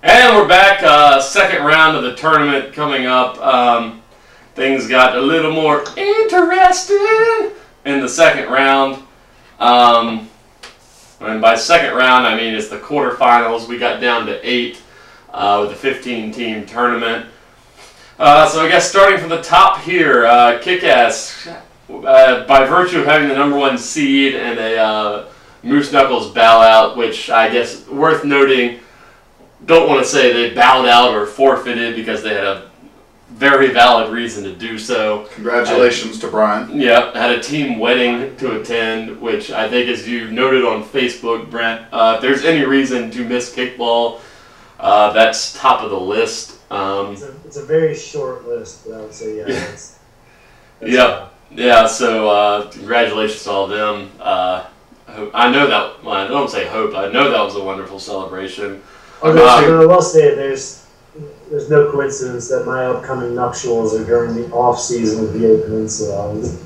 And we're back, second round of the tournament coming up. Things got a little more interesting in the second round. And by second round, I mean it's the quarterfinals. We got down to 8 with a 15-team tournament. So I guess starting from the top here, Kick-Ass, by virtue of having the #1 seed and a Moose Knuckles bow out, which I guess worth noting, don't want to say they bowed out or forfeited because they had a very valid reason to do so. Congratulations to Brian. Yeah, had a team wedding to attend, which I think, as you noted on Facebook, Brent, if there's any reason to miss kickball, that's top of the list. It's a very short list, but I would say, that's yeah, so congratulations to all of them. I know that, well, I don't say hope, I know that was a wonderful celebration. I will say there's no coincidence that my upcoming nuptials are during the off season of VA Peninsula. You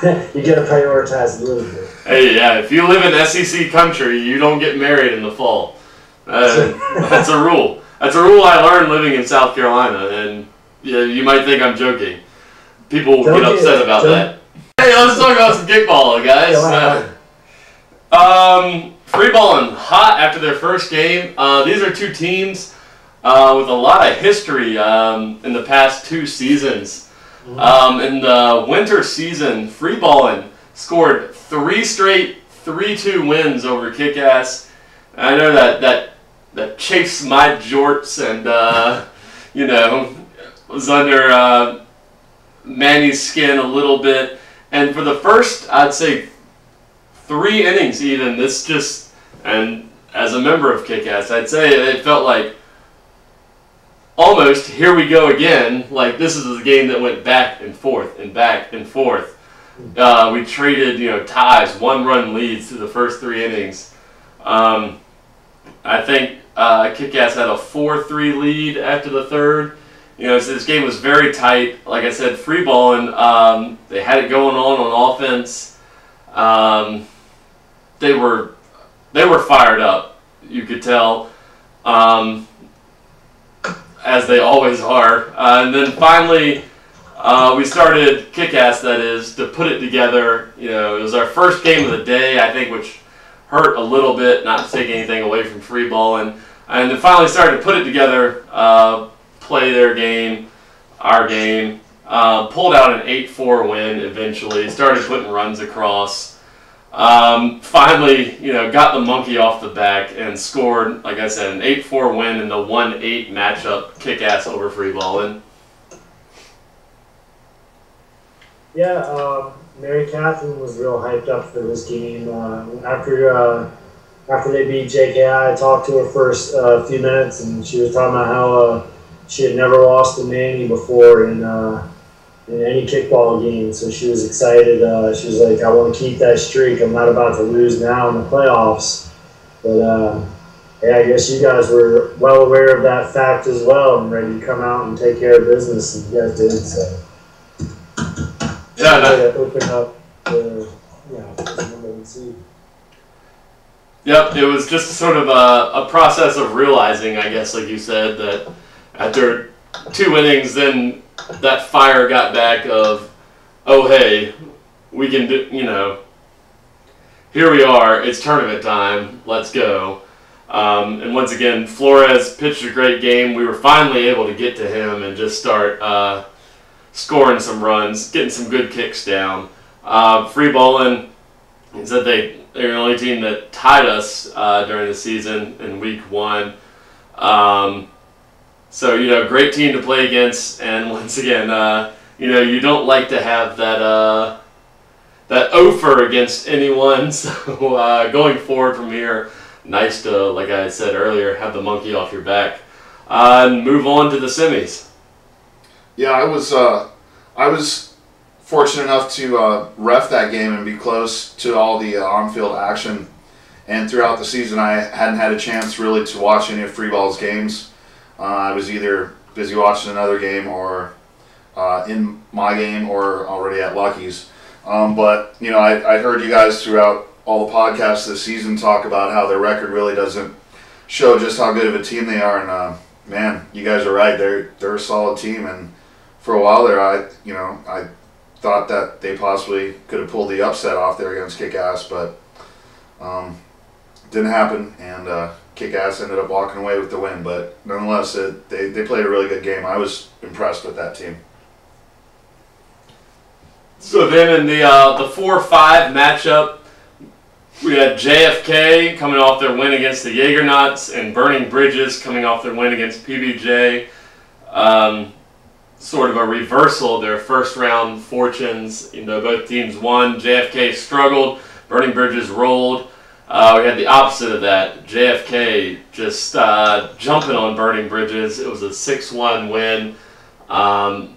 got to prioritize a little bit. Hey, yeah, if you live in SEC country, you don't get married in the fall. That's a rule. That's a rule I learned living in South Carolina, and you might think I'm joking. People get upset about that. Hey, let's talk about some kickball, guys. Free balling hot after their first game. These are two teams with a lot of history in the past 2 seasons. In the winter season, free balling scored 3 straight 3-2 wins over Kick-Ass. I know that chafes my jorts and was under Manny's skin a little bit. And for the first, I'd say, 3 innings even, and as a member of Kick-Ass, I'd say it felt like almost, here we go again, like this is the game that went back and forth and back and forth. We traded, ties, 1-run leads through the first 3 innings. I think Kick-Ass had a 4-3 lead after the third. So this game was very tight. Like I said, free balling, they had it going on offense. They were fired up, you could tell, as they always are. And then finally, we started Kick-Ass, that is, to put it together. It was our first game of the day, I think, which hurt a little bit, not to take anything away from free balling. And then finally started to put it together, play their game, our game. Pulled out an 8-4 win eventually, started putting runs across. Finally, got the monkey off the back and scored, like I said, an 8-4 win in the 1-8 matchup, Kick-Ass over free balling. Yeah, Mary Catherine was real hyped up for this game. After they beat JKI, I talked to her first few minutes, and she was talking about how she had never lost to Manny before in any kickball game, so she was excited. She was like, I want to keep that streak. I'm not about to lose now in the playoffs. But I guess you guys were well aware of that fact as well and ready to come out and take care of business, and you guys did. So to open up the #1 seed. Yep, it was just sort of a process of realizing, I guess, like you said, that after 2 innings, then that fire got back of, oh, hey, we can do, here we are, it's tournament time, let's go. And once again, Flores pitched a great game. We were finally able to get to him and just start scoring some runs, getting some good kicks down. Free balling, he said they're the only team that tied us during the season in week 1. So, great team to play against, and once again, you don't like to have that offer against anyone, so going forward from here, nice to, like I said earlier, have the monkey off your back, and move on to the semis. Yeah, I was fortunate enough to ref that game and be close to all the on-field action, and throughout the season I hadn't had a chance really to watch any of free ball's games. I was either busy watching another game or in my game or already at Lucky's. But I heard you guys throughout all the podcasts this season talk about how their record really doesn't show just how good of a team they are. And man, you guys are right. They're a solid team. And for a while there, I thought that they possibly could have pulled the upset off there against Kick-Ass, but didn't happen. And Kick-Ass ended up walking away with the win. But nonetheless, they played a really good game. I was impressed with that team. So then in the 4-5 matchup, we had JFK coming off their win against the Jaegernauts and Burning Bridges coming off their win against PBJ. Sort of a reversal of their first round fortunes. Both teams won. JFK struggled. Burning Bridges rolled. We had the opposite of that. JFK just jumping on Burning Bridges. It was a 6-1 win. I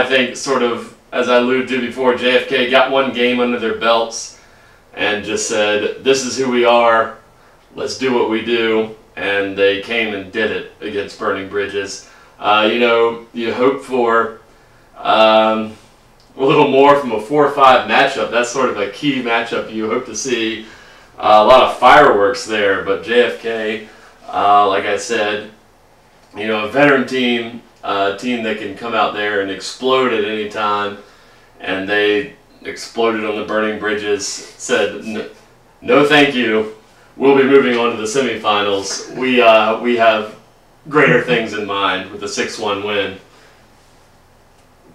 think sort of, as I alluded to before, JFK got one game under their belts and just said, this is who we are, let's do what we do, and they came and did it against Burning Bridges. You hope for a little more from a 4-5 matchup. That's sort of a key matchup. You hope to see a lot of fireworks there, but JFK, like I said, a veteran team, a team that can come out there and explode at any time, and they exploded on the Burning Bridges, said, no thank you, we'll be moving on to the semifinals. We have greater things in mind with a 6-1 win.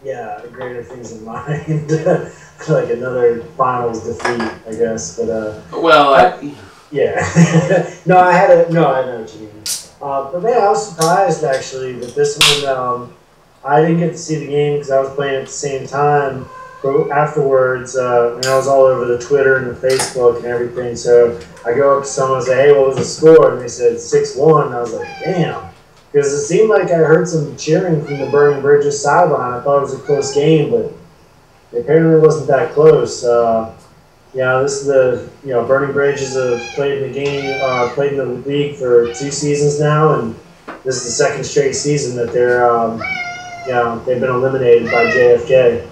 Yeah, greater things in mind. Like another finals defeat, I guess. But yeah. No, I know what you mean. But man, I was surprised actually that this one, I didn't get to see the game because I was playing at the same time. But afterwards, I was all over the Twitter and the Facebook and everything. So I go up to someone and say, hey, what was the score? And they said 6-1. And I was like, damn. Because it seemed like I heard some cheering from the Burning Bridges sideline. I thought it was a close game, but it apparently wasn't that close. This is Burning Bridges have played in the game, played in the league for 2 seasons now, and this is the second straight season that they've been eliminated by JFK.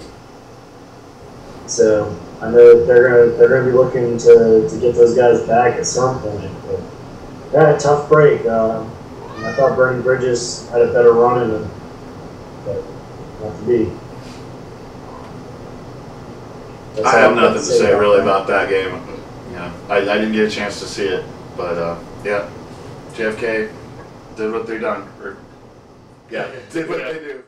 So I know they're gonna be looking to get those guys back at some point. But they had a tough break. I thought Burning Bridges had a better run in them, but not to be. I have nothing to say really about that game. I didn't get a chance to see it, but JFK did what they done. Did what they do.